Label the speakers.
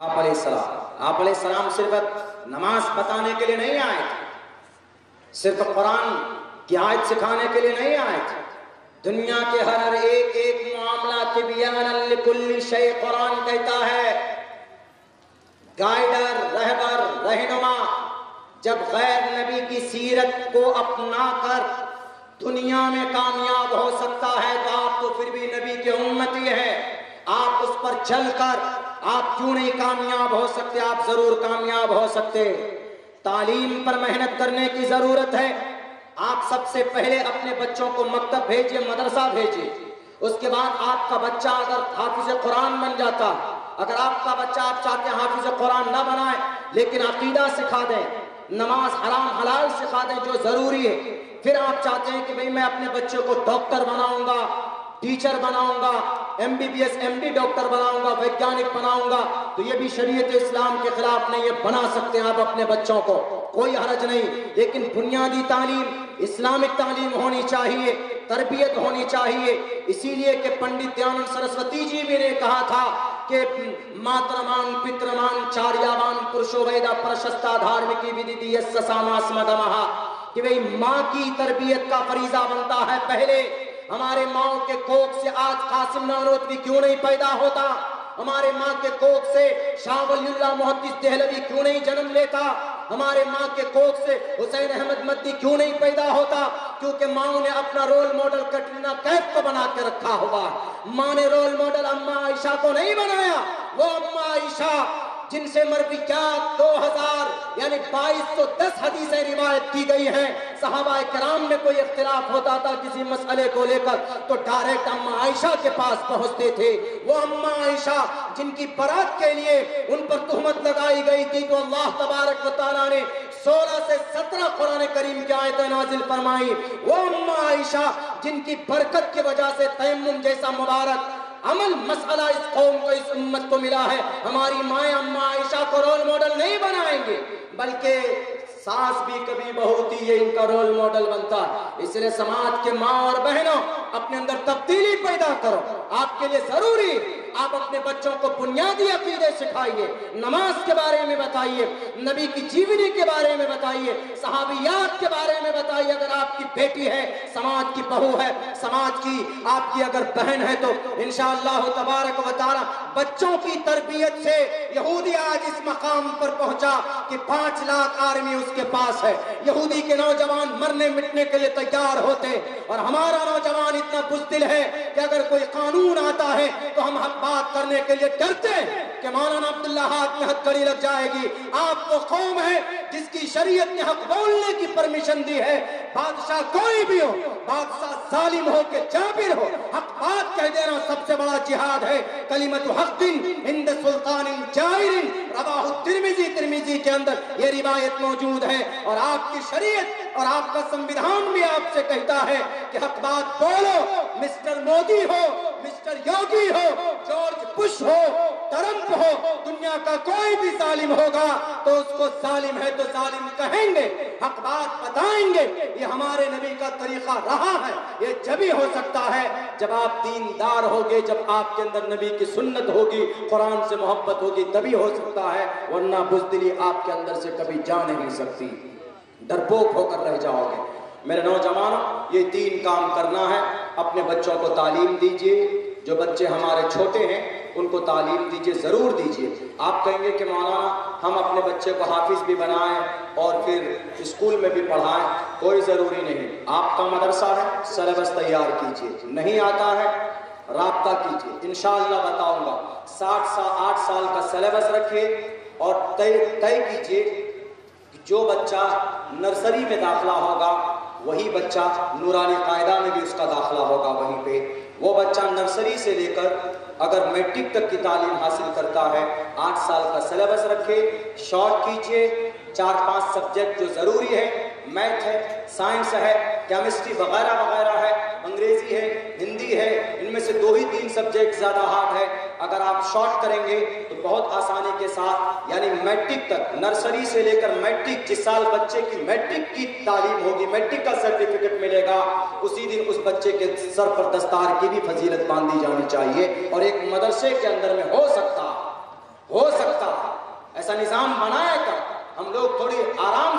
Speaker 1: آپ علیہ السلام صرف نماز بتانے کے لیے نہیں آئے تھے، صرف قرآن کی آیت سکھانے کے لیے نہیں آئے تھے، دنیا کے ہر ایک معاملہ تبیانا لکل شیء قرآن کہتا ہے، گائیڈر، رہبر، رہنما جب غیر نبی کی سیرت کو اپنا کر دنیا میں کامیاب ہو سکتا ہے تو آپ تو پھر بھی نبی کے امتی ہیں، آپ اس پر چل کر آپ کیوں نہیں کامیاب ہو سکتے؟ آپ ضرور کامیاب ہو سکتے۔ تعلیم پر محنت کرنے کی ضرورت ہے۔ آپ سب سے پہلے اپنے بچوں کو مکتب بھیجیے، مدرسہ بھیجیے، اس کے بعد آپ کا بچہ اگر حافظ قرآن بن جاتا، اگر آپ کا بچہ آپ چاہتے ہیں حافظ قرآن نہ بنائے لیکن عقیدہ سکھا دیں، نماز حرام حلال سکھا دیں جو ضروری ہے، پھر آپ چاہتے ہیں کہ میں اپنے بچوں کو ڈاکٹر بناؤں گا، ٹیچر بناؤں گا، MBBS MD ڈاکٹر بناؤں گا، ویگیانک بناؤں گا، تو یہ بھی شریعت اسلام کے خلاف نہیں، یہ بنا سکتے ہیں آپ اپنے بچوں کو، کوئی حرج نہیں، لیکن بنیادی تعلیم اسلامک تعلیم ہونی چاہیے، تربیت ہونی چاہیے۔ اسی لیے کہ پنڈت دیانند سرسوتی جی بھی نے کہا تھا کہ ماترمان پترمان چاریاوان پرشو ویدا پرشستا دھارمکی ودیتی یس ساماسمدمہا، کہ بھئی ماں کی تربیت کا فریضہ بنتا ہے پہلے۔ ہمارے ماں کے کوکھ سے آج قاسم نانوتوی کیوں نہیں پیدا ہوتا؟ ہمارے ماں کے کوکھ سے شاہ ولی اللہ محدث دہلوی کیوں نہیں جنم لیتا؟ ہمارے ماں کے کوکھ سے حسین احمد مدنی کیوں نہیں پیدا ہوتا؟ کیونکہ ماں نے اپنا رول ماڈل کٹرینہ کیف کو بنا کے رکھا ہوا۔ ماں نے رول ماڈل اماں عائشہ کو نہیں بنایا، وہ اماں عائشہ جن سے مرویات 2000 یعنی 2210 حدیثیں روایت کی گئی ہیں، صحابہ کرام میں کوئی اختلاف ہوتا تھا کسی مسئلے کو لے کر تو ڈائریکٹ اماں عائشہ کے پاس پہنچتے تھے۔ وہ اماں عائشہ جن کی برات کے لیے ان پر تہمت لگائی گئی تھی تو اللہ تبارک و تعالیٰ نے 16 سے 17 قرآن کریم کی آیتیں نازل فرمائی۔ وہ اماں عائشہ جن کی برکت کی وجہ سے تیمم جیسا مبارک عمل مسئلہ اس قوم کو، اس امت کو ملا ہے۔ ہماری مائیں اماں عائشہ کو رول ماڈل نہیں بنائیں گے، بلکہ ساس بھی کبھی بہو ہوتی ہے ان کا رول ماڈل بنتا ہے۔ اس لیے سماج کے ماں اور بہنوں اپنے اندر تبدیلی پیدا کرو، آپ کے لیے ضروری آپ اپنے بچوں کو بنیادی عقیدے سکھائیے، نماز کے بارے میں بتائیے، نبی کی جیونی کے بارے میں بتائیے، صحابیات کے بارے میں بتائیے۔ اگر آپ کی بیٹی ہے، سماج کی بہو ہے، سماج کی آپ کی اگر بہن ہے تو انشاءاللہ تبارک و تعالی بچوں کی تربیت سے یہودی آج اس مقام پر پہنچا کہ 5 لاکھ آرمی اس کے پاس ہے۔ یہودی کے نوجوان مرنے مٹنے کے لیے تیار ہوتے اور ہمارا نوجوان اتنا بزدل ہے کہ اگر کوئی قانون آتا ہے تو ہم حق بات کرنے کے لیے ڈرتے ہیں کہ مولانا عبداللہ ہاتھ میں ہتھکڑی لگ جائے گی۔ آپ وہ قوم ہے جس کی شریعت نے حق بولنے کی پرمیشن دی ہے، بادشاہ کوئی بھی ہو، بادشاہ ظالم ہو کہ جابر ہو، حق بات کہہ دینا سب سے بڑا جہاد ہے۔ کلمت حق عند سلطان جائر، رواہ ترمذی کے اندر یہ روایت موجود ہے، اور آپ کی شریعت اور آپ کا سنویدھان بھی آپ سے کہتا ہے کہ حق بات بولو، مسٹر مودی ہو، مسٹر یوگی ہو، جارج بش ہو، ٹرمپ ہو، دنیا کا کوئی بھی ظالم ہوگا تو اس کو ظالم ہے تو ظالم کہیں گے، حق بات بتائیں گے۔ یہ ہمارے نبی کا طریقہ رہا ہے۔ یہ جبھی ہو سکتا ہے جب آپ دیندار ہوگے، جب آپ کے اندر نبی کی سنت ہوگی، قرآن سے محبت ہوگی، تبھی ہو سکتا ہے، ورنہ بزدلی آپ کے اندر سے کبھی جا نہیں سکتی، ڈرپوک ہو کر رہ جاؤ گے۔ میرے نوجوانوں، یہ 3 کام کرنا ہے۔ اپنے بچوں کو تعلیم دیجیے، جو بچے ہمارے چھوٹے ہیں ان کو تعلیم دیجیے، ضرور دیجیے۔ آپ کہیں گے کہ مولانا ہم اپنے بچے کو حافظ بھی بنائیں اور پھر اسکول میں بھی پڑھائیں، کوئی ضروری نہیں۔ آپ کا مدرسہ ہے، سلیبس تیار کیجیے، نہیں آتا ہے رابطہ کیجیے، انشاءاللہ بتاؤں گا۔ 8 سال کا سلیبس رکھیے اور طے کیجیے کہ جو بچہ نرسری میں داخلہ ہوگا وہی بچہ نورانی قاعدہ میں بھی اس کا داخلہ ہوگا وہیں پہ۔ وہ بچہ نرسری سے لے کر اگر میٹرک تک کی تعلیم حاصل کرتا ہے، 8 سال کا سلیبس رکھے، شارٹ کیجئے، 4-5 سبجیکٹ جو ضروری ہے، میتھ ہے، سائنس ہے، کیمسٹری وغیرہ وغیرہ ہے، انگریزی ہے، ہندی ہے، ان میں سے 2 ہی 3 سبجیکٹ زیادہ ہارڈ ہے۔ اگر آپ شارٹ کریں گے تو بہت آسانی کے ساتھ، یعنی میٹرک تک، نرسری سے لے کر میٹرک، جس سال بچے کی میٹرک کی تعلیم ہوگی، میٹرک کا سرٹیفکیٹ ملے گا، اسی دن اس بچے کے سر پر دستار کی بھی فضیلت باندھی جانی چاہیے۔ اور ایک مدرسے کے اندر میں ہو سکتا ایسا نظام بنائے گا، ہم لوگ تھوڑی آرام